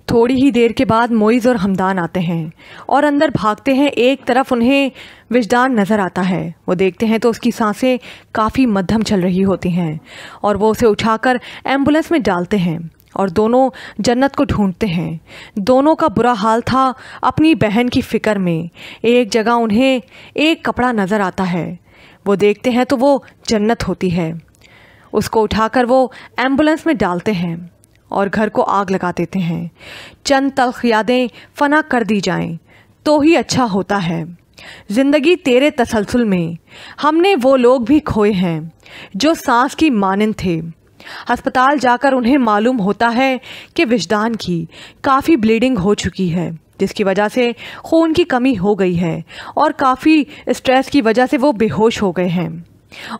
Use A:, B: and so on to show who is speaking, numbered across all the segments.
A: थोड़ी ही देर के बाद मोइज़ और हमदान आते हैं और अंदर भागते हैं। एक तरफ उन्हें विजदान नज़र आता है। वो देखते हैं तो उसकी सांसें काफ़ी मध्यम चल रही होती हैं और वो उसे उठाकर एम्बुलेंस में डालते हैं और दोनों जन्नत को ढूंढते हैं। दोनों का बुरा हाल था अपनी बहन की फ़िक्र में। एक जगह उन्हें एक कपड़ा नज़र आता है। वो देखते हैं तो वो जन्नत होती है। उसको उठाकर वो एम्बुलेंस में डालते हैं और घर को आग लगा देते हैं। चंद तल्ख यादें फना कर दी जाएं तो ही अच्छा होता है। ज़िंदगी तेरे तसलसल में हमने वो लोग भी खोए हैं जो सांस की मानंद थे। अस्पताल जाकर उन्हें मालूम होता है कि विजदान की काफ़ी ब्लीडिंग हो चुकी है, जिसकी वजह से खून की कमी हो गई है और काफ़ी स्ट्रेस की वजह से वो बेहोश हो गए हैं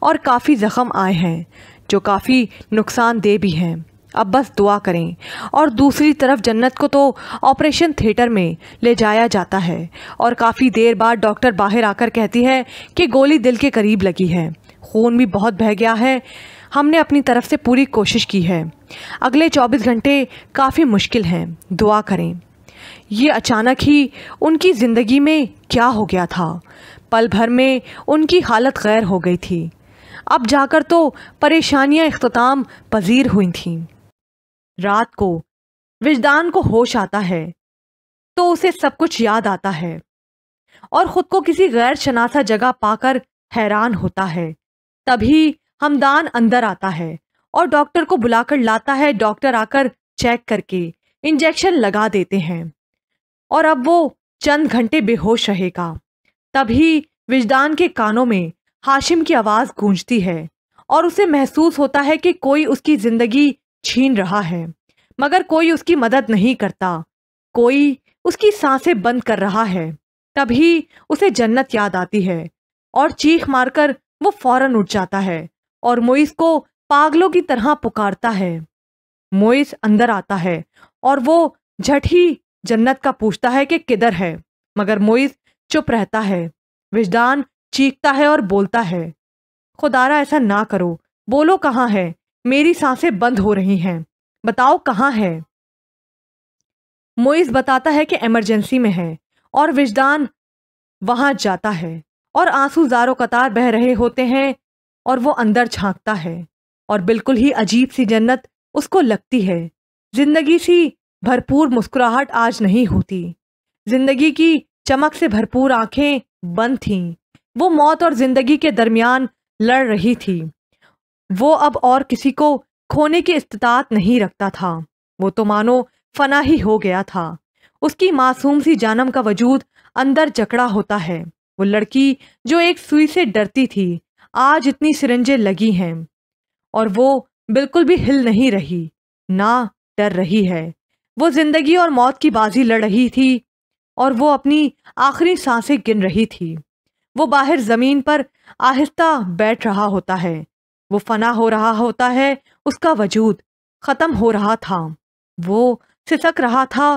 A: और काफ़ी ज़ख्म आए हैं जो काफ़ी नुकसानदेह भी हैं। अब बस दुआ करें। और दूसरी तरफ जन्नत को तो ऑपरेशन थिएटर में ले जाया जाता है और काफ़ी देर बाद डॉक्टर बाहर आकर कहती है कि गोली दिल के करीब लगी है, खून भी बहुत बह गया है, हमने अपनी तरफ से पूरी कोशिश की है, अगले 24 घंटे काफ़ी मुश्किल हैं, दुआ करें। ये अचानक ही उनकी ज़िंदगी में क्या हो गया था। पल भर में उनकी हालत गैर हो गई थी। अब जाकर तो परेशानियां इख्तिताम पजीर हुई थीं। रात को विजदान को होश आता है तो उसे सब कुछ याद आता है और ख़ुद को किसी गैर शनासा जगह पाकर हैरान होता है। तभी हमदान अंदर आता है और डॉक्टर को बुलाकर लाता है। डॉक्टर आकर चेक करके इंजेक्शन लगा देते हैं और अब वो चंद घंटे बेहोश रहेगा। तभी विजदान के कानों में हाशिम की आवाज़ गूंजती है और उसे महसूस होता है कि कोई उसकी ज़िंदगी छीन रहा है, मगर कोई उसकी मदद नहीं करता, कोई उसकी सांसें बंद कर रहा है। तभी उसे जन्नत याद आती है और चीख मारकर वो फौरन उठ जाता है और मोइज़ को पागलों की तरह पुकारता है। मोइज़ अंदर आता है और वो झट ही जन्नत का पूछता है कि किधर है, मगर मोइज़ चुप रहता है। विजदान चीखता है और बोलता है, खुदारा ऐसा ना करो, बोलो कहाँ है, मेरी सांसें बंद हो रही हैं, बताओ कहाँ है। मोइज़ बताता है कि इमरजेंसी में है और विजदान वहां जाता है और आंसू ज़ारो कतार बह रहे होते हैं और वो अंदर झांकता है और बिल्कुल ही अजीब सी जन्नत उसको लगती है। जिंदगी सी भरपूर मुस्कुराहट आज नहीं होती। जिंदगी की चमक से भरपूर आंखें बंद थीं। वो मौत और जिंदगी के दरमियान लड़ रही थी। वो अब और किसी को खोने की इस्तिताअत नहीं रखता था। वो तो मानो फना ही हो गया था। उसकी मासूम सी जानम का वजूद अंदर जकड़ा होता है। वो लड़की जो एक सुई से डरती थी, आज इतनी सिरंजें लगी हैं और वो बिल्कुल भी हिल नहीं रही, ना डर रही है। वो जिंदगी और मौत की बाजी लड़ रही थी और वो अपनी आखिरी सांसें गिन रही थी। वो बाहर जमीन पर आहिस्ता बैठ रहा होता है। वो फना हो रहा होता है, उसका वजूद खत्म हो रहा था। वो सिसक रहा था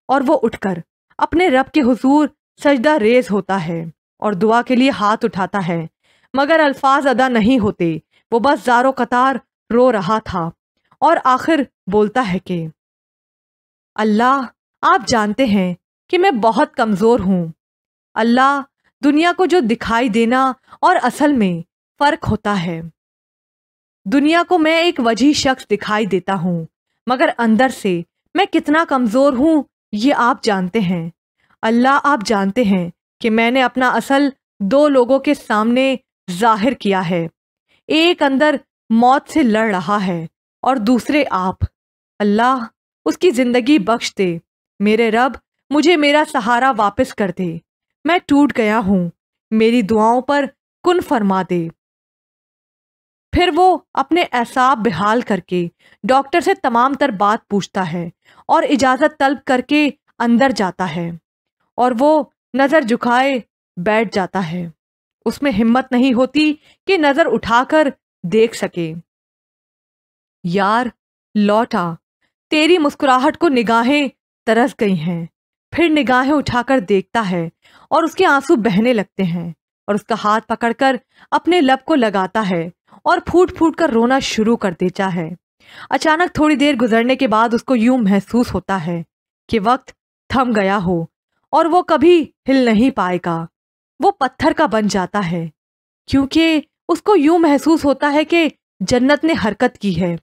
A: और वो उठकर अपने रब के हुजूर सजदा रेज होता है और दुआ के लिए हाथ उठाता है, मगर अल्फाज अदा नहीं होते। वो बस ज़ारो कतार रो रहा था और आखिर बोलता है कि अल्लाह, आप जानते हैं कि मैं बहुत कमज़ोर हूँ। अल्लाह, दुनिया को जो दिखाई देना और असल में फ़र्क होता है। दुनिया को मैं एक वजीह शख्स दिखाई देता हूँ, मगर अंदर से मैं कितना कमज़ोर हूँ ये आप जानते हैं। अल्लाह, आप जानते हैं कि मैंने अपना असल 2 लोगों के सामने जाहिर किया है। एक अंदर मौत से लड़ रहा है और दूसरे आप। अल्लाह, उसकी ज़िंदगी बख्श दे। मेरे रब, मुझे मेरा सहारा वापस कर दे। मैं टूट गया हूँ, मेरी दुआओं पर कुन फरमा दे। फिर वो अपने एसाब बेहाल करके डॉक्टर से तमाम तर बात पूछता है और इजाज़त तलब करके अंदर जाता है और वो नज़र झुकाए बैठ जाता है। उसमें हिम्मत नहीं होती कि नज़र उठाकर देख सके। यार, लौट आ, तेरी मुस्कुराहट को निगाहें तरस गई हैं। फिर निगाहें उठाकर देखता है और उसके आंसू बहने लगते हैं और उसका हाथ पकड़कर अपने लब को लगाता है और फूट फूट कर रोना शुरू कर देता है। अचानक थोड़ी देर गुजरने के बाद उसको यूं महसूस होता है कि वक्त थम गया हो और वो कभी हिल नहीं पाएगा। वो पत्थर का बन जाता है क्योंकि उसको यूं महसूस होता है कि जन्नत ने हरकत की है।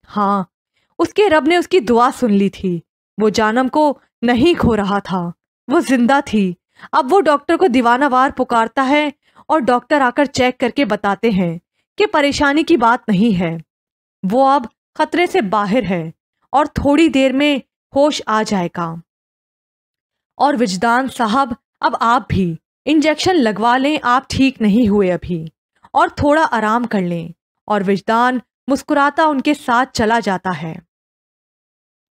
A: हाँ, उसके रब ने उसकी दुआ सुन ली थी। वो जानम को नहीं खो रहा था, वो जिंदा थी। अब वो डॉक्टर को दीवानावार पुकारता है और डॉक्टर आकर चेक करके बताते हैं कि परेशानी की बात नहीं है, वो अब खतरे से बाहर है और थोड़ी देर में होश आ जाएगा। और विजदान साहब, अब आप भी इंजेक्शन लगवा लें, आप ठीक नहीं हुए अभी, और थोड़ा आराम कर लें। और विजदान मुस्कुराता उनके साथ चला जाता है।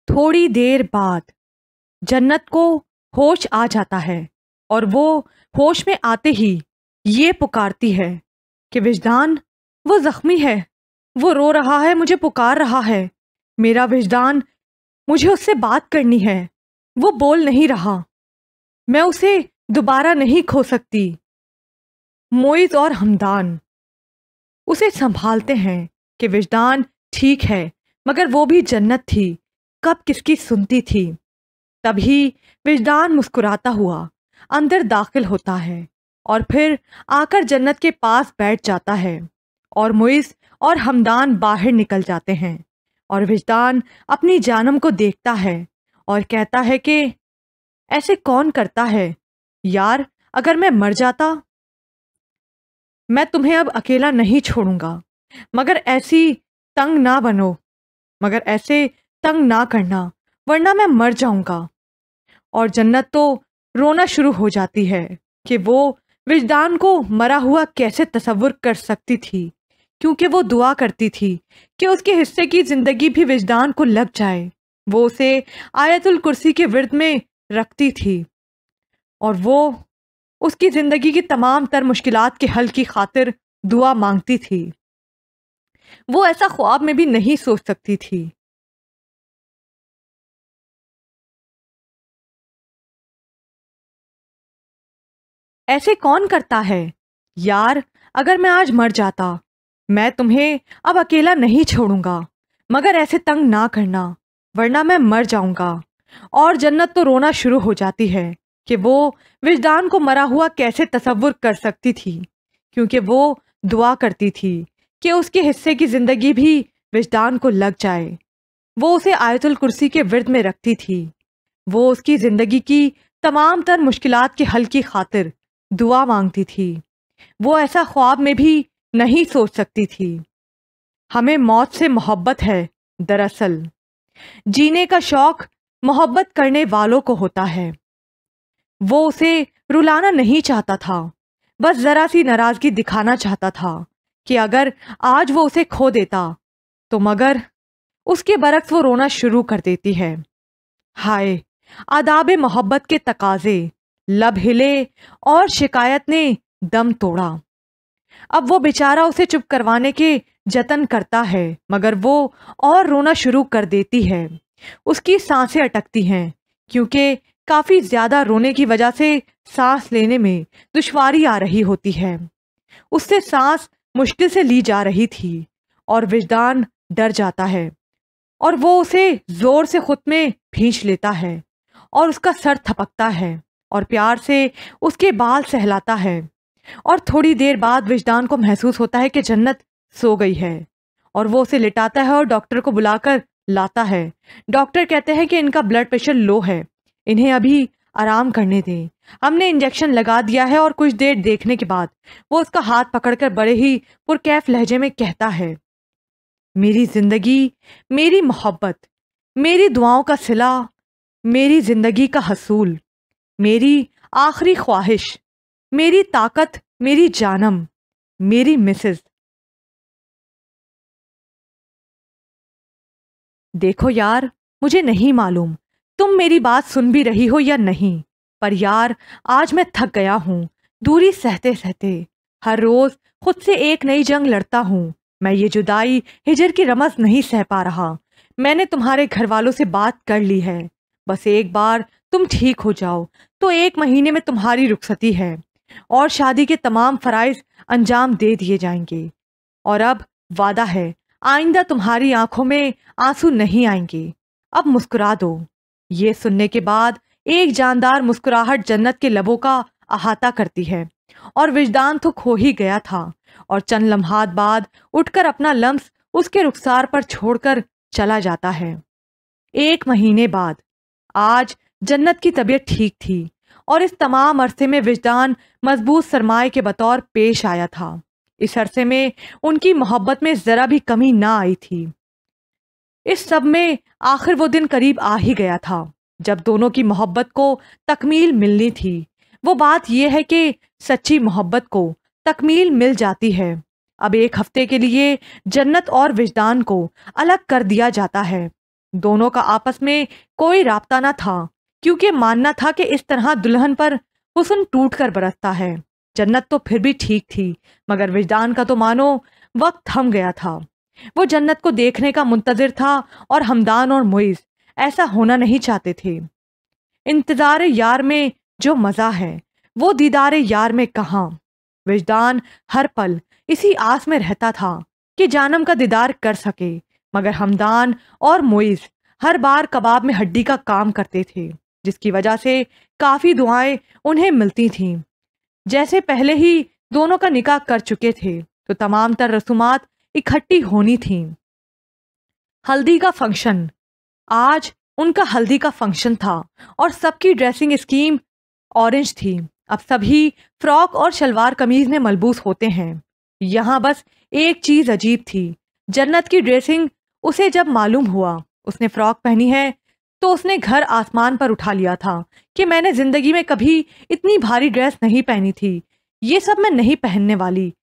A: थोड़ी देर बाद जन्नत को होश आ जाता है और वो होश में आते ही ये पुकारती है कि विजदान, वो जख्मी है, वो रो रहा है, मुझे पुकार रहा है। मेरा विजदान, मुझे उससे बात करनी है, वो बोल नहीं रहा, मैं उसे दोबारा नहीं खो सकती। मोइज और हमदान उसे संभालते हैं कि विजदान ठीक है, मगर वो भी जन्नत थी, कब किसकी सुनती थी। तभी विजदान मुस्कुराता हुआ अंदर दाखिल होता है और फिर आकर जन्नत के पास बैठ जाता है और मुइज और हमदान बाहर निकल जाते हैं। और विजदान अपनी जानम को देखता है और कहता है कि ऐसे कौन करता है यार, अगर मैं मर जाता। मैं तुम्हें अब अकेला नहीं छोड़ूंगा, मगर ऐसी तंग ना बनो, मगर ऐसे तंग ना करना, वरना मैं मर जाऊंगा। और जन्नत तो रोना शुरू हो जाती है कि वो विजदान को मरा हुआ कैसे तसव्वुर कर सकती थी, क्योंकि वो दुआ करती थी कि उसके हिस्से की जिंदगी भी विजदान को लग जाए। वो उसे आयतुल कुर्सी के विर्द में रखती थी और वो उसकी जिंदगी की तमाम तर मुश्किलात के हल की खातिर दुआ मांगती थी। वो ऐसा ख्वाब में भी नहीं सोच सकती थी। ऐसे कौन करता है यार, अगर मैं आज मर जाता, मैं तुम्हें अब अकेला नहीं छोड़ूंगा, मगर ऐसे तंग ना करना, वरना मैं मर जाऊंगा। और जन्नत तो रोना शुरू हो जाती है कि वो विजदान को मरा हुआ कैसे तसव्वुर कर सकती थी, क्योंकि वो दुआ करती थी कि उसके हिस्से की जिंदगी भी विजदान को लग जाए। वो उसे आयतुल कुर्सी के विर्द में रखती थी। वो उसकी जिंदगी की तमाम तर मुश्किलात के हल की खातिर दुआ मांगती थी। वो ऐसा ख्वाब में भी नहीं सोच सकती थी। हमें मौत से मोहब्बत है। दरअसल जीने का शौक मोहब्बत करने वालों को होता है। वो उसे रुलाना नहीं चाहता था, बस जरा सी नाराजगी दिखाना चाहता था कि अगर आज वो उसे खो देता तो मगर उसके बरक्स वो रोना शुरू कर देती है। हाय, आदाब मोहब्बत के तकाजे, लब हिले और शिकायत ने दम तोड़ा। अब वो बेचारा उसे चुप करवाने के जतन करता है, मगर वो और रोना शुरू कर देती है। उसकी सांसें अटकती हैं क्योंकि काफी ज्यादा रोने की वजह से सांस लेने में दुश्वारी आ रही होती है। उससे सांस मुश्किल से ली जा रही थी और विजदान डर जाता है और वो उसे जोर से खुद में भींच लेता है और उसका सर थपकता है और प्यार से उसके बाल सहलाता है। और थोड़ी देर बाद विजदान को महसूस होता है कि जन्नत सो गई है और वो उसे लिटाता है और डॉक्टर को बुलाकर लाता है। डॉक्टर कहते हैं कि इनका ब्लड प्रेशर लो है, इन्हें अभी आराम करने दें। हमने इंजेक्शन लगा दिया है। और कुछ देर देखने के बाद वो उसका हाथ पकड़कर बड़े ही पुरकैफ लहजे में कहता है, मेरी जिंदगी, मेरी मोहब्बत, मेरी दुआओं का सिला, मेरी जिंदगी का हसूल, मेरी आखिरी ख्वाहिश, मेरी ताकत, मेरी जानम, मेरी मिसेस। देखो यार, मुझे नहीं मालूम तुम मेरी बात सुन भी रही हो या नहीं, पर यार आज मैं थक गया हूँ दूरी सहते सहते। हर रोज खुद से एक नई जंग लड़ता हूँ। मैं ये जुदाई, हिजर की रमज नहीं सह पा रहा। मैंने तुम्हारे घर वालों से बात कर ली है। बस एक बार तुम ठीक हो जाओ तो 1 महीने में तुम्हारी रुखसती है और शादी के तमाम फराइज अंजाम दे दिए जाएंगे। और अब वादा है, आइंदा तुम्हारी आंखों में आंसू नहीं आएंगे। अब मुस्कुरा दो। ये सुनने के बाद एक जानदार मुस्कुराहट जन्नत के लबों का अहाता करती है और विजदान तो खो ही गया था और चंद लम्हात बाद उठकर अपना लम्स उसके रुखसार पर छोड़कर चला जाता है। 1 महीने बाद आज जन्नत की तबीयत ठीक थी और इस तमाम अरसे में विजदान मजबूत सरमाए के बतौर पेश आया था। इस अरसे में उनकी मोहब्बत में जरा भी कमी ना आई थी। इस सब में आखिर वो दिन करीब आ ही गया था जब दोनों की मोहब्बत को तकमील मिलनी थी। वो बात यह है कि सच्ची मोहब्बत को तकमील मिल जाती है। अब 1 हफ्ते के लिए जन्नत और विजदान को अलग कर दिया जाता है। दोनों का आपस में कोई राब्ता ना था क्योंकि मानना था कि इस तरह दुल्हन पर हुस्न टूट कर बरसता है। जन्नत तो फिर भी ठीक थी मगर विजदान का तो मानो वक्त थम गया था। वो जन्नत को देखने का मुंतजिर था और हमदान और मुइज़ ऐसा होना नहीं चाहते थे। इंतजार यार में जो मज़ा है वो दीदार यार में कहाँ। विजदान हर पल इसी आस में रहता था कि जानम का दीदार कर सके मगर हमदान और मुइज़ हर बार कबाब में हड्डी का काम करते थे जिसकी वजह से काफ़ी दुआएं उन्हें मिलती थीं। जैसे पहले ही दोनों का निकाह कर चुके थे तो तमाम तर रसूमात इकट्ठी होनी थीं। हल्दी का फंक्शन, आज उनका हल्दी का फंक्शन था और सबकी ड्रेसिंग स्कीम ऑरेंज थी। अब सभी फ्रॉक और शलवार कमीज में मलबूस होते हैं। यहाँ बस एक चीज अजीब थी, जन्नत की ड्रेसिंग उसे जब मालूम हुआ उसने फ्रॉक पहनी है तो उसने घर आसमान पर उठा लिया था कि मैंने जिंदगी में कभी इतनी भारी ड्रेस नहीं पहनी थी, ये सब मैं नहीं पहनने वाली।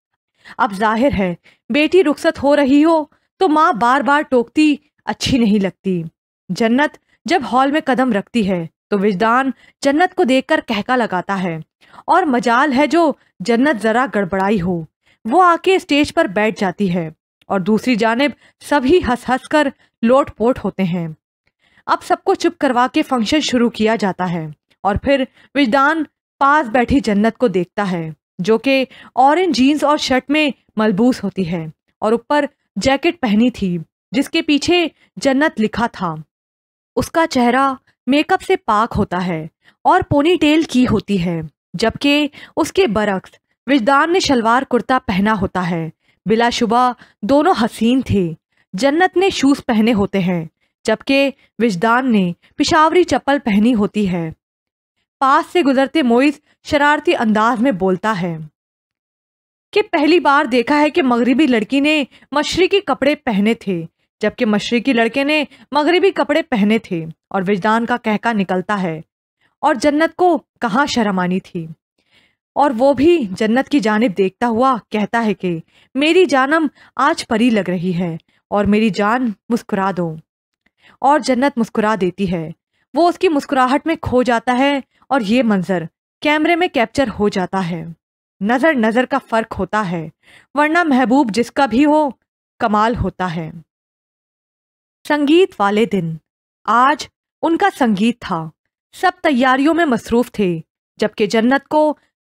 A: अब जाहिर है बेटी रुखसत हो रही हो तो माँ बार बार टोकती अच्छी नहीं लगती। जन्नत जब हॉल में कदम रखती है तो विजदान जन्नत को देखकर कहका लगाता है और मजाल है जो जन्नत जरा गड़बड़ाई हो वो आके स्टेज पर बैठ जाती है और दूसरी जानिब सभी हंस हंस कर लोटपोट होते हैं। अब सबको चुप करवा के फंक्शन शुरू किया जाता है और फिर विजदान पास बैठी जन्नत को देखता है जो कि ऑरेंज जीन्स और शर्ट में मलबूस होती है और ऊपर जैकेट पहनी थी जिसके पीछे जन्नत लिखा था। उसका चेहरा मेकअप से पाक होता है और पोनीटेल की होती है जबकि उसके बरक्स विजदान ने शलवार कुर्ता पहना होता है। बिलाशुबा दोनों हसीन थे। जन्नत ने शूज पहने होते हैं जबकि विजदान ने पिशावरी चप्पल पहनी होती है। पास से गुजरते मोइज शरारती अंदाज में बोलता है कि पहली बार देखा है कि मगरिबी लड़की ने मशरिकी कपड़े पहने थे जबकि मशरिकी लड़के ने मगरिबी कपड़े पहने थे। और विजदान का कहका निकलता है और जन्नत को कहाँ शर्म आनी थी और वो भी जन्नत की जानिब देखता हुआ कहता है कि मेरी जानम आज परी लग रही है और मेरी जान मुस्कुरा दो। और जन्नत मुस्कुरा देती है। वो उसकी मुस्कुराहट में खो जाता है और ये मंजर कैमरे में कैप्चर हो जाता है। नजर नजर का फर्क होता है वरना महबूब जिसका भी हो कमाल होता है। संगीत वाले दिन, आज उनका संगीत था। सब तैयारियों में मसरूफ थे जबकि जन्नत को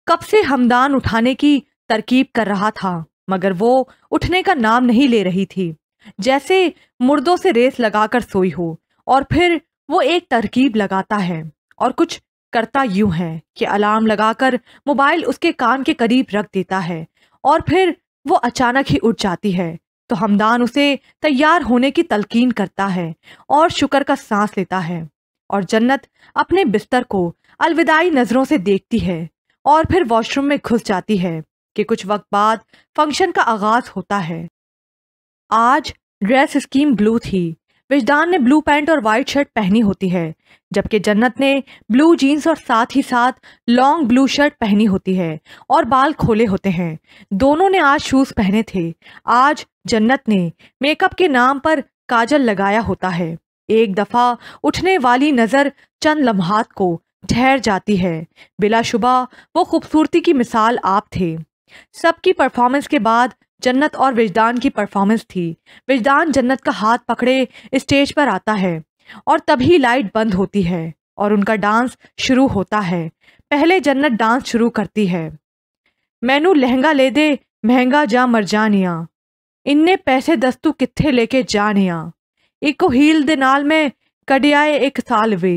A: कब से हमदान उठाने की तरकीब कर रहा था मगर वो उठने का नाम नहीं ले रही थी, जैसे मुर्दों से रेस लगाकर सोई हो। और फिर वो एक तरकीब लगाता है और कुछ करता यूं है कि अलार्म लगाकर मोबाइल उसके कान के करीब रख देता है और फिर वो अचानक ही उठ जाती है तो हमदान उसे तैयार होने की तलकीन करता है और शुक्र का सांस लेता है। और जन्नत अपने बिस्तर को अलविदाई नजरों से देखती है और फिर वॉशरूम में घुस जाती है कि कुछ वक्त बाद फंक्शन का आगाज होता है। आज ड्रेस स्कीम ब्लू थी। विजदान ने ब्लू पैंट और वाइट शर्ट पहनी होती है जबकि जन्नत ने ब्लू जीन्स और साथ ही साथ लॉन्ग ब्लू शर्ट पहनी होती है और बाल खोले होते हैं। दोनों ने आज शूज पहने थे। आज जन्नत ने मेकअप के नाम पर काजल लगाया होता है। एक दफा उठने वाली नजर चंद लम्हात को ठहर जाती है। बिलाशुबा वो खूबसूरती की मिसाल आप थे। सबकी परफॉर्मेंस के बाद जन्नत और विजदान की परफॉर्मेंस थी। विजदान जन्नत का हाथ पकड़े स्टेज पर आता है और तभी लाइट बंद होती है और उनका डांस शुरू होता है। पहले जन्नत डांस शुरू करती है। मैनू लहंगा ले दे महंगा जा मरजानिया, इन्ने पैसे दस्तू कित्थे लेके जानिया, इको हील दे नाल मैं कढ़ियाए एक साल वे,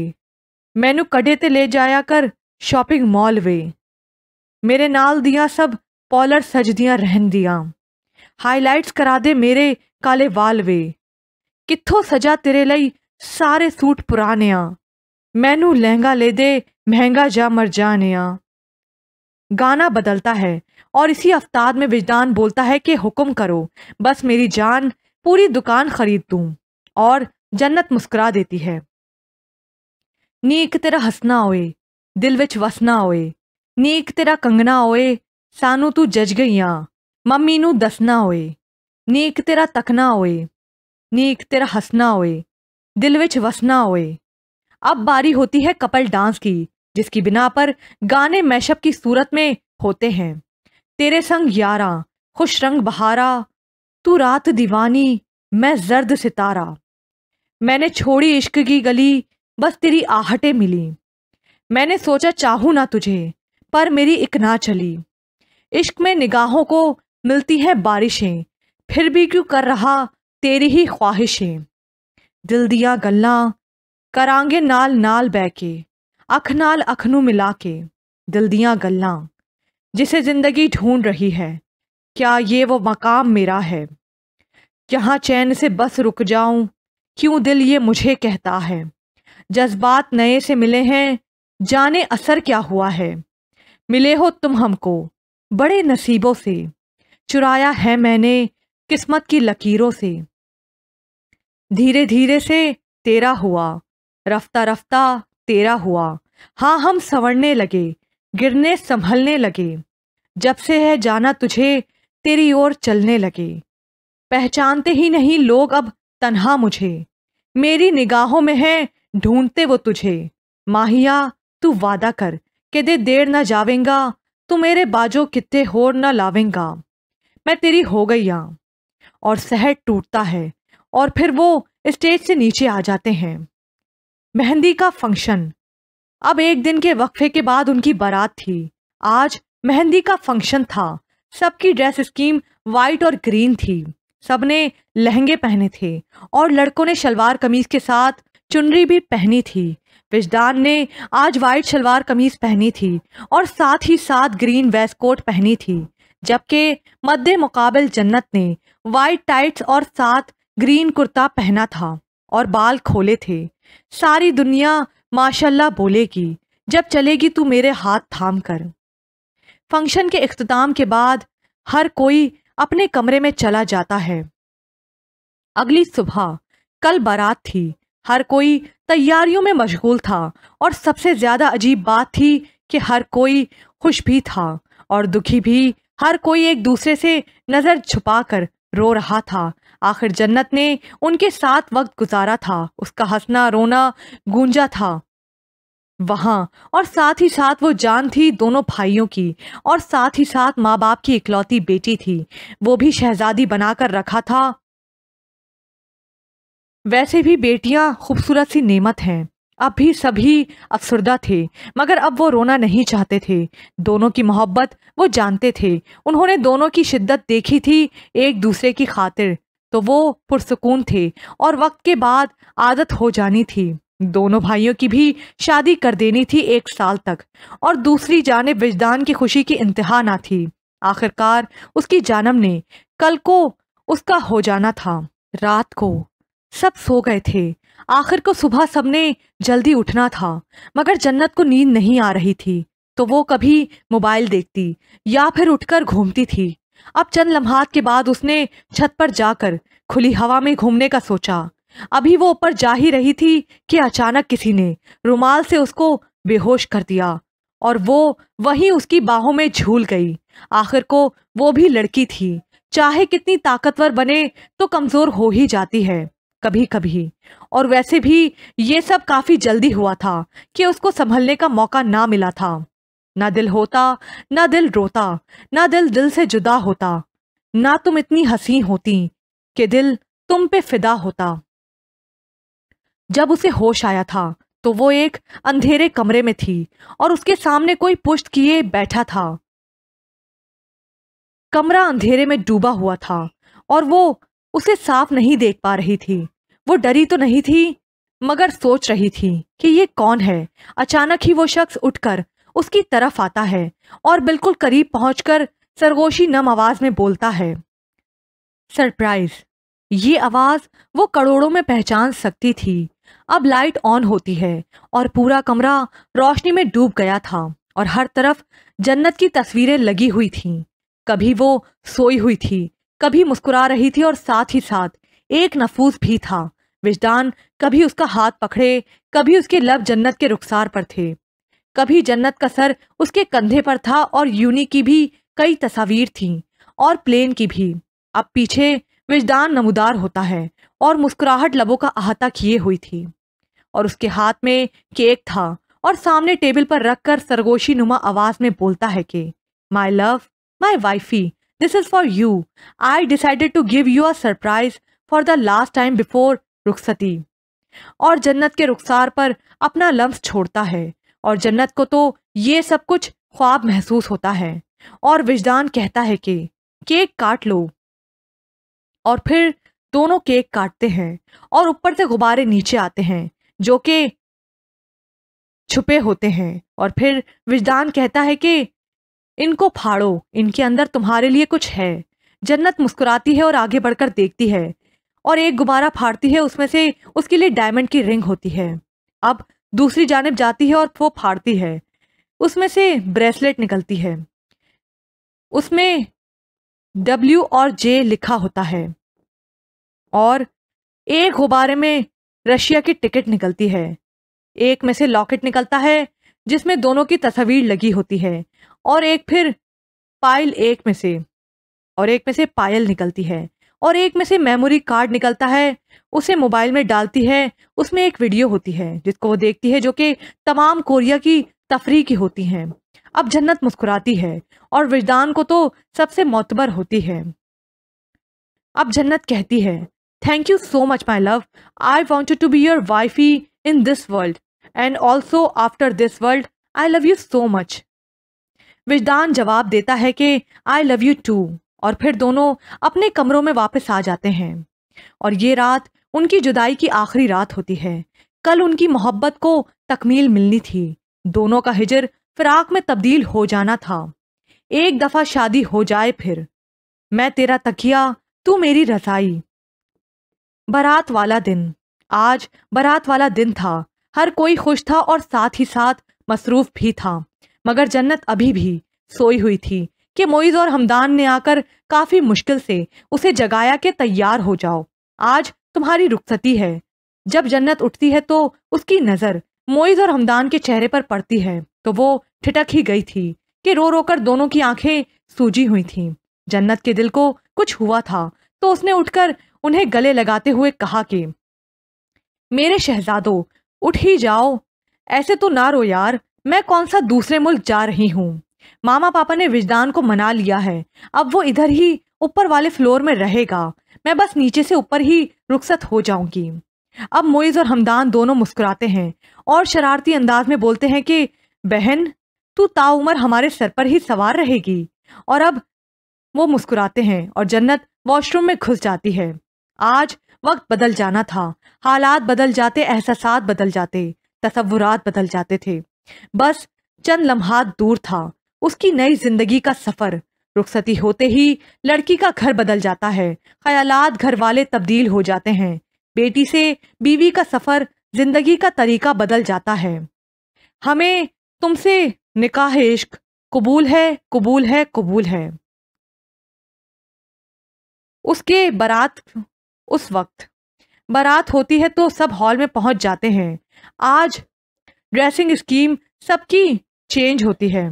A: मैनू कढ़े ते ले जाया कर शॉपिंग मॉल वे। मेरे नाल दियां सब पॉलर सजदियां रहन दियां, हाईलाइट्स करा दे मेरे काले वाल वे। कित्थों सजा तेरे लई सारे सूट पुरानियां, मैनू लहंगा ले दे महंगा जा मर जानिया। गाना बदलता है और इसी अफ्ताद में विजदान बोलता है कि हुक्म करो, बस मेरी जान पूरी दुकान खरीद दूं। और जन्नत मुस्कुरा देती है। नीक तेरा हंसना होए, दिल विच वसना होए, नीक तेरा कंगना होए, सानू तू जज गईयां, मम्मी नू दसना होए। नीक तेरा तकना होए, नीक तेरा हंसना होए, दिल विच वसना होए। अब बारी होती है कपल डांस की, जिसकी बिना पर गाने मैशअप की सूरत में होते हैं। तेरे संग यारा, खुश रंग बहारा, तू रात दीवानी, मैं जर्द सितारा। मैंने छोड़ी इश्क की गली, बस तेरी आहटें मिली। मैंने सोचा चाहूं ना तुझे, पर मेरी एक ना चली। इश्क में निगाहों को मिलती हैं बारिशें, फिर भी क्यों कर रहा तेरी ही ख्वाहिशें। दिल दियां गल्लां करांगे नाल नाल बैके, अख नाल अख नू मिला के। दिल दियां गल्लां जिसे जिंदगी ढूंढ रही है, क्या ये वो मकाम मेरा है। यहाँ चैन से बस रुक जाऊं, क्यों दिल ये मुझे कहता है। जज्बात नए से मिले हैं, जाने असर क्या हुआ है। मिले हो तुम हमको बड़े नसीबों से, चुराया है मैंने किस्मत की लकीरों से। धीरे धीरे से तेरा हुआ, रफ्ता रफ्ता तेरा हुआ। हाँ हम संवरने लगे, गिरने संभलने लगे। जब से है जाना तुझे, तेरी ओर चलने लगे। पहचानते ही नहीं लोग अब तन्हा मुझे, मेरी निगाहों में है ढूंढते वो तुझे। माहिया तू वादा कर के दे देर ना जावेंगा, तू मेरे बाजो कित्ते होर ना लावेंगा। मैं तेरी हो गई आ। और शहर टूटता है और फिर वो स्टेज से नीचे आ जाते हैं। मेहंदी का फंक्शन। अब एक दिन के वक्फे के बाद उनकी बारात थी। आज मेहंदी का फंक्शन था। सबकी ड्रेस स्कीम वाइट और ग्रीन थी। सबने लहंगे पहने थे और लड़कों ने शलवार कमीज के साथ चुनरी भी पहनी थी। विजदान ने आज वाइट शलवार कमीज पहनी थी और साथ ही साथ ग्रीन वेस्ट कोट पहनी थी, जबकि मद्दे मुकाबिल जन्नत ने वाइट टाइट्स और साथ ग्रीन कुर्ता पहना था और बाल खोले थे। सारी दुनिया माशाल्लाह बोलेगी जब चलेगी तू मेरे हाथ थाम कर। फंक्शन के इख्तिताम के बाद हर कोई अपने कमरे में चला जाता है। अगली सुबह कल बारात थी। हर कोई तैयारियों में मशगूल था और सबसे ज्यादा अजीब बात थी कि हर कोई खुश भी था और दुखी भी। हर कोई एक दूसरे से नजर छुपाकर रो रहा था। आखिर जन्नत ने उनके साथ वक्त गुजारा था, उसका हंसना रोना गूंजा था वहां। और साथ ही साथ वो जान थी दोनों भाइयों की, और साथ ही साथ माँ बाप की इकलौती बेटी थी, वो भी शहजादी बनाकर रखा था। वैसे भी बेटियां खूबसूरत सी नेमत हैं। अब भी सभी अफसरदा थे, मगर अब वो रोना नहीं चाहते थे। दोनों की मोहब्बत वो जानते थे। उन्होंने दोनों की शिद्दत देखी थी एक दूसरे की खातिर, तो वो पुरसुकून थे और वक्त के बाद आदत हो जानी थी। दोनों भाइयों की भी शादी कर देनी थी 1 साल तक, और दूसरी जानिब विजदान की खुशी की इंतहा ना थी। आखिरकार उसकी जानम ने कल को उसका हो जाना था। रात को सब सो गए थे। आखिर को सुबह सबने जल्दी उठना था, मगर जन्नत को नींद नहीं आ रही थी, तो वो कभी मोबाइल देखती या फिर उठकर घूमती थी। अब चंद लम्हात के बाद उसने छत पर जाकर खुली हवा में घूमने का सोचा। अभी वो ऊपर जा ही रही थी कि अचानक किसी ने रुमाल से उसको बेहोश कर दिया और वो वहीं उसकी बाहों में झूल गई। आखिर को वो भी लड़की थी, चाहे कितनी ताकतवर बने तो कमजोर हो ही जाती है कभी कभी। और वैसे भी ये सब काफी जल्दी हुआ था कि उसको संभलने का मौका ना मिला था। ना दिल होता, ना दिल रोता, ना दिल दिल से जुदा होता, ना तुम इतनी हसीन होती कि दिल तुम पे फिदा होता। जब उसे होश आया था तो वो एक अंधेरे कमरे में थी और उसके सामने कोई पुश्त किए बैठा था। कमरा अंधेरे में डूबा हुआ था और वो उसे साफ नहीं देख पा रही थी। वो डरी तो नहीं थी, मगर सोच रही थी कि ये कौन है। अचानक ही वो शख्स उठकर उसकी तरफ आता है और बिल्कुल करीब पहुंचकर सरगोशी नम आवाज में बोलता है, सरप्राइज। ये आवाज वो करोड़ों में पहचान सकती थी। अब लाइट ऑन होती है और पूरा कमरा रोशनी में डूब गया था और हर तरफ जन्नत की तस्वीरें लगी हुई थीं। कभी वो सोई हुई थी, कभी मुस्कुरा रही थी और साथ ही साथ एक नफूस भी था। विजदान कभी उसका हाथ पकड़े, कभी उसके लब जन्नत के रुखसार पर थे, कभी जन्नत का सर उसके कंधे पर था और यूनी की भी कई तस्वीर थीं और प्लेन की भी। अब पीछे विजदान नमूदार होता है और मुस्कुराहट लबों का अहाता किए हुई थी और उसके हाथ में केक था और सामने टेबल पर रखकर सरगोशी नुमा आवाज में बोलता है कि my love, my wifey, this is for you. I decided to give you a surprise for the last time before रुखसती। और जन्नत के रुखसार पर अपना लम्स छोड़ता है और जन्नत को तो ये सब कुछ ख्वाब महसूस होता है और विजदान कहता है कि केक काट लो। और फिर दोनों केक काटते हैं और ऊपर से गुब्बारे नीचे आते हैं जो कि छुपे होते हैं। और फिर विजदान कहता है कि इनको फाड़ो, इनके अंदर तुम्हारे लिए कुछ है। जन्नत मुस्कुराती है और आगे बढ़कर देखती है और एक गुब्बारा फाड़ती है, उसमें से उसके लिए डायमंड की रिंग होती है। अब दूसरी जानिब जाती है और वो फाड़ती है, उसमें से ब्रेसलेट निकलती है, उसमें W और J लिखा होता है और एक गुब्बारे में रशिया की टिकट निकलती है। एक में से लॉकेट निकलता है जिसमें दोनों की तस्वीर लगी होती है और एक फिर पायल एक में से और एक में से पायल निकलती है और एक में से मेमोरी कार्ड निकलता है। उसे मोबाइल में डालती है, उसमें एक वीडियो होती है जिसको वो देखती है जो कि तमाम कोरिया की तफरीह की होती हैं। अब जन्नत मुस्कुराती है और विजदान को तो सबसे मोतबर होती है। अब जन्नत कहती है, thank you so much my love, I wanted to be your wifey in this world and also after this world, I love you so much. Wijdan जवाब देता है कि आई लव यू टू और फिर दोनों अपने कमरों में वापस आ जाते हैं। और ये रात उनकी जुदाई की आखिरी रात होती है। कल उनकी मोहब्बत को तकमील मिलनी थी, दोनों का हिजर फिराक में तब्दील हो जाना था। एक दफा शादी हो जाए फिर, मैं तेरा तकिया तू मेरी रजाई। बारात वाला दिन, आज बारात वाला दिन था। हर कोई खुश था और साथ ही साथ मसरूफ भी था, मगर जन्नत अभी भी सोई हुई थी कि मोइज और हमदान ने आकर काफी मुश्किल से उसे जगाया कि तैयार हो जाओ, आज तुम्हारी रुखसती है। जब जन्नत उठती है तो उसकी नजर मोइज और हमदान के चेहरे पर पड़ती है तो वो ठिठक ही गई थी कि रो रो कर दोनों की आंखें सूजी हुई थीं। जन्नत के दिल को कुछ हुआ था तो उसने उठकर उन्हें गले लगाते हुए कहा कि मेरे शहजादों, उठ ही जाओ, ऐसे तो ना रो यार, मैं कौन सा दूसरे मुल्क जा रही हूँ। मामा पापा ने विजदान को मना लिया है, अब वो इधर ही ऊपर वाले फ्लोर में रहेगा, मैं बस नीचे से ऊपर ही रुखसत हो जाऊंगी। अब मोइज और हमदान दोनों मुस्कुराते हैं और शरारती अंदाज में बोलते हैं कि बहन, तू ताउमर हमारे सर पर ही सवार रहेगी। और अब वो मुस्कुराते हैं और जन्नत वॉशरूम में घुस जाती है। आज वक्त बदल जाना था, हालात बदल जाते, एहसासात बदल जाते, तसव्वुरात बदल जाते थे। बस चंद लम्हात दूर था उसकी नई जिंदगी का सफर। रुखसती होते ही लड़की का घर बदल जाता है, ख्यालात घर वाले तब्दील हो जाते हैं, बेटी से बीवी का सफर, जिंदगी का तरीका बदल जाता है। हमें तुमसे निकाह इश्क कबूल है, कबूल है, कबूल है। उसके बारात, उस वक्त बारात होती है तो सब हॉल में पहुंच जाते हैं। आज ड्रेसिंग स्कीम सबकी चेंज होती है।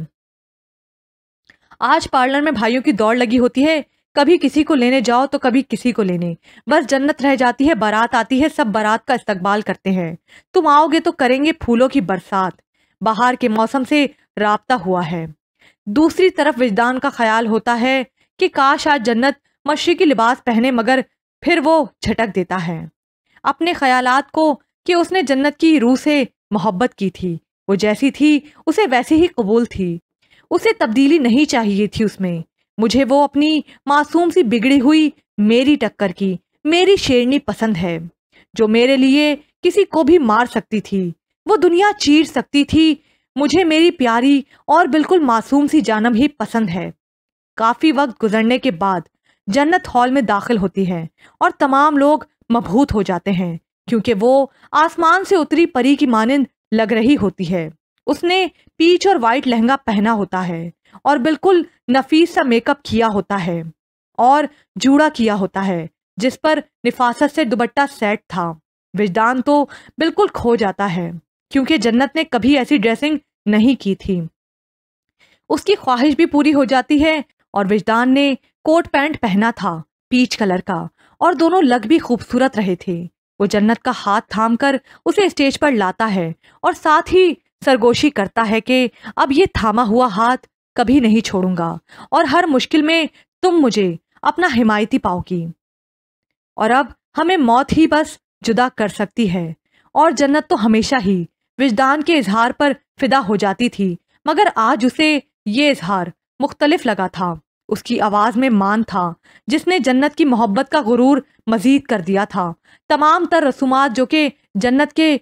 A: आज पार्लर में भाइयों की दौड़ लगी होती है, कभी किसी को लेने जाओ तो कभी किसी को लेने, बस जन्नत रह जाती है। बारात आती है, सब बारात का इस्तकबाल करते हैं। तुम आओगे तो करेंगे फूलों की बरसात, बाहर के मौसम से राब्ता हुआ है। दूसरी तरफ विजदान का ख्याल होता है कि काश आज जन्नत मशरिकी लिबास पहने, मगर फिर वो झटक देता है अपने ख्यालात को कि उसने जन्नत की रूह से मोहब्बत की थी, वो जैसी थी उसे वैसे ही कबूल थी, उसे तब्दीली नहीं चाहिए थी उसमें। मुझे वो अपनी मासूम सी बिगड़ी हुई मेरी टक्कर की, मेरी शेरनी पसंद है, जो मेरे लिए किसी को भी मार सकती थी, वो दुनिया चीर सकती थी। मुझे मेरी प्यारी और बिल्कुल मासूम सी जानम ही पसंद है। काफी वक्त गुजरने के बाद जन्नत हॉल में दाखिल होती है और तमाम लोग मबहूत हो जाते हैं क्योंकि वो आसमान से उतरी परी की मानिंद लग रही होती है। उसने पीच और वाइट लहंगा पहना होता है और बिल्कुल नफीस सा मेकअप किया होता है और जूड़ा किया होता है जिस पर निफासत से दुपट्टा सेट था। विजदान तो बिल्कुल खो जाता है क्योंकि जन्नत ने कभी ऐसी ड्रेसिंग नहीं की थी। उसकी ख्वाहिश भी पूरी हो जाती है और विजदान ने कोट पैंट पहना था पीच कलर का और दोनों लग भी खूबसूरत रहे थे। वो जन्नत का हाथ थामकर उसे स्टेज पर लाता है और साथ ही सरगोशी करता है कि अब ये थामा हुआ हाथ कभी नहीं छोड़ूंगा और हर मुश्किल में तुम मुझे अपना हिमायती पाओगी और अब हमें मौत ही बस जुदा कर सकती है। और जन्नत तो हमेशा ही विजदान के इजहार पर फिदा हो जाती थी, मगर आज उसे ये इजहार मुख्तलिफ लगा था। उसकी आवाज में मान था जिसने जन्नत की मोहब्बत का गुरूर मजीद कर दिया था। तमाम तर रसूमात जो कि जन्नत के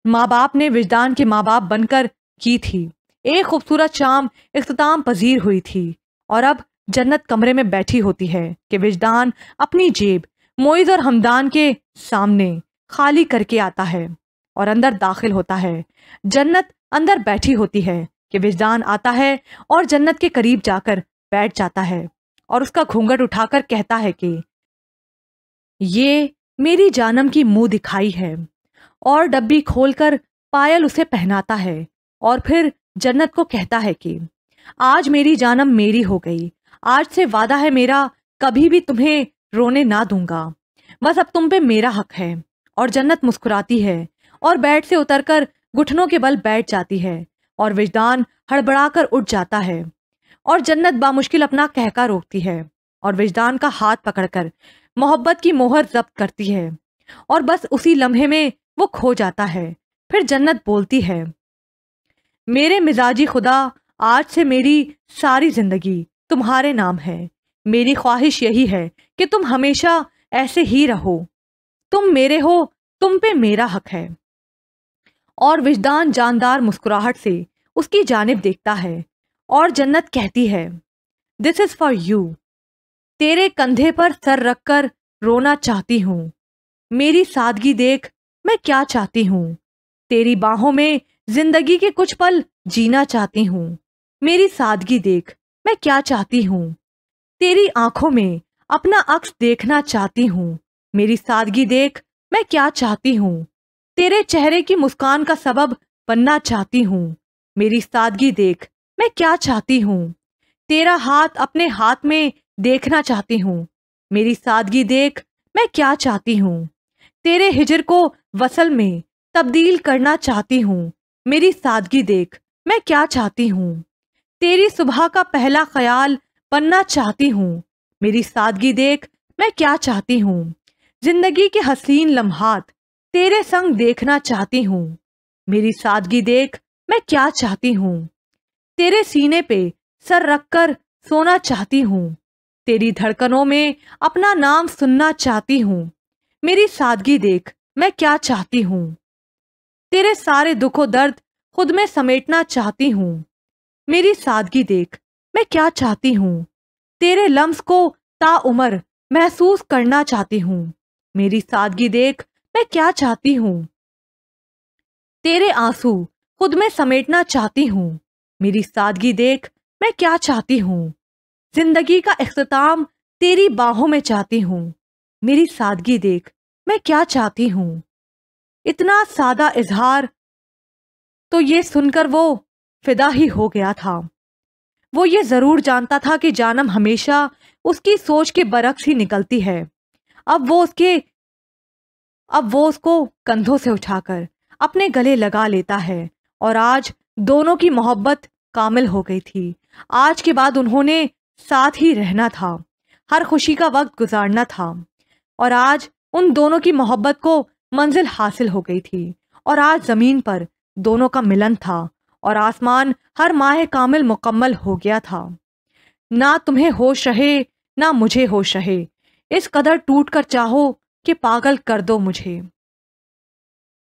A: माँ बाप ने विजदान के माँ बाप बनकर की थी, एक खूबसूरत शाम इख्तिताम पजीर हुई थी और अब जन्नत कमरे में बैठी होती है कि विजदान अपनी जेब मोइज और हमदान के सामने खाली करके आता है और अंदर दाखिल होता है। जन्नत अंदर बैठी होती है कि विजदान आता है और जन्नत के करीब जाकर बैठ जाता है और उसका घूंघट उठाकर कहता है कि ये मेरी जानम की मुंह दिखाई है और डब्बी खोलकर पायल उसे पहनाता है और फिर जन्नत को कहता है कि आज मेरी जानम मेरी हो गई। आज से वादा है मेरा, कभी भी तुम्हें रोने ना दूंगा। बस अब तुम पे मेरा हक है। और जन्नत मुस्कुराती है और बेड से उतरकर घुटनों के बल बैठ जाती है और विजदान हड़बड़ाकर उठ जाता है और जन्नत बामुश्किल अपना कहका रोकती है और विजदान का हाथ पकड़कर मोहब्बत की मोहर जब्त करती है और बस उसी लम्हे में वो खो जाता है। फिर जन्नत बोलती है, मेरे मिजाजी खुदा, आज से मेरी सारी जिंदगी तुम्हारे नाम है। मेरी ख्वाहिश यही है कि तुम हमेशा ऐसे ही रहो। तुम मेरे हो, तुम पे मेरा हक है। और विजदान जानदार मुस्कुराहट से उसकी जानिब देखता है और जन्नत कहती है, दिस इज फॉर यू। तेरे कंधे पर सर रखकर रोना चाहती हूँ। मेरी सादगी देख मैं क्या चाहती हूँ। तेरी बाहों में जिंदगी के कुछ पल जीना चाहती हूँ। मेरी सादगी देख मैं क्या चाहती हूँ। तेरी आंखों में अपना अक्स देखना चाहती हूँ। मेरी सादगी देख मैं क्या चाहती हूँ। तेरे चेहरे की मुस्कान का सबब बनना चाहती हूँ। मेरी सादगी देख मैं क्या चाहती हूँ। तेरा हाथ अपने हाथ में देखना चाहती हूँ। मेरी सादगी देख मैं क्या चाहती हूँ। तेरे हिजर को वसल में तब्दील करना चाहती हूँ। मेरी सादगी देख मैं क्या चाहती हूँ। तेरी सुबह का पहला ख्याल बनना चाहती हूँ। मेरी सादगी देख मैं क्या चाहती हूँ। जिंदगी के हसीन लम्हात तेरे संग देखना चाहती हूँ। मेरी सादगी देख मैं क्या चाहती हूँ। तेरे सीने पे सर रखकर सोना चाहती हूँ। तेरी धड़कनों में अपना नाम सुनना चाहती हूँ। मेरी सादगी देख मैं क्या चाहती हूँ। तेरे सारे दुखों दर्द खुद में समेटना चाहती हूँ। मेरी सादगी देख मैं क्या चाहती हूँ। तेरे लम्स को ताउम्र महसूस करना चाहती हूँ। मेरी सादगी देख मैं क्या चाहती हूँ। तेरे आंसू खुद में समेटना चाहती हूँ। मेरी सादगी देख मैं क्या चाहती हूँ। जिंदगी का इख्तिताम तेरी बाहों में चाहती हूँ। मेरी सादगी देख मैं क्या चाहती हूँ। इतना सादा इजहार तो ये सुनकर वो फिदा ही हो गया था। वो ये जरूर जानता था कि जानम हमेशा उसकी सोच के बरक्स ही निकलती है। अब वो उसको कंधों से उठाकर अपने गले लगा लेता है और आज दोनों की मोहब्बत कामिल हो गई थी। आज के बाद उन्होंने साथ ही रहना था, हर खुशी का वक्त गुजारना था और आज उन दोनों की मोहब्बत को मंजिल हासिल हो गई थी और आज जमीन पर दोनों का मिलन था और आसमान हर माह कामिल मुकम्मल हो गया था। ना तुम्हें होश रहे ना मुझे होश रहे, इस कदर टूट कर चाहो कि पागल कर दो मुझे।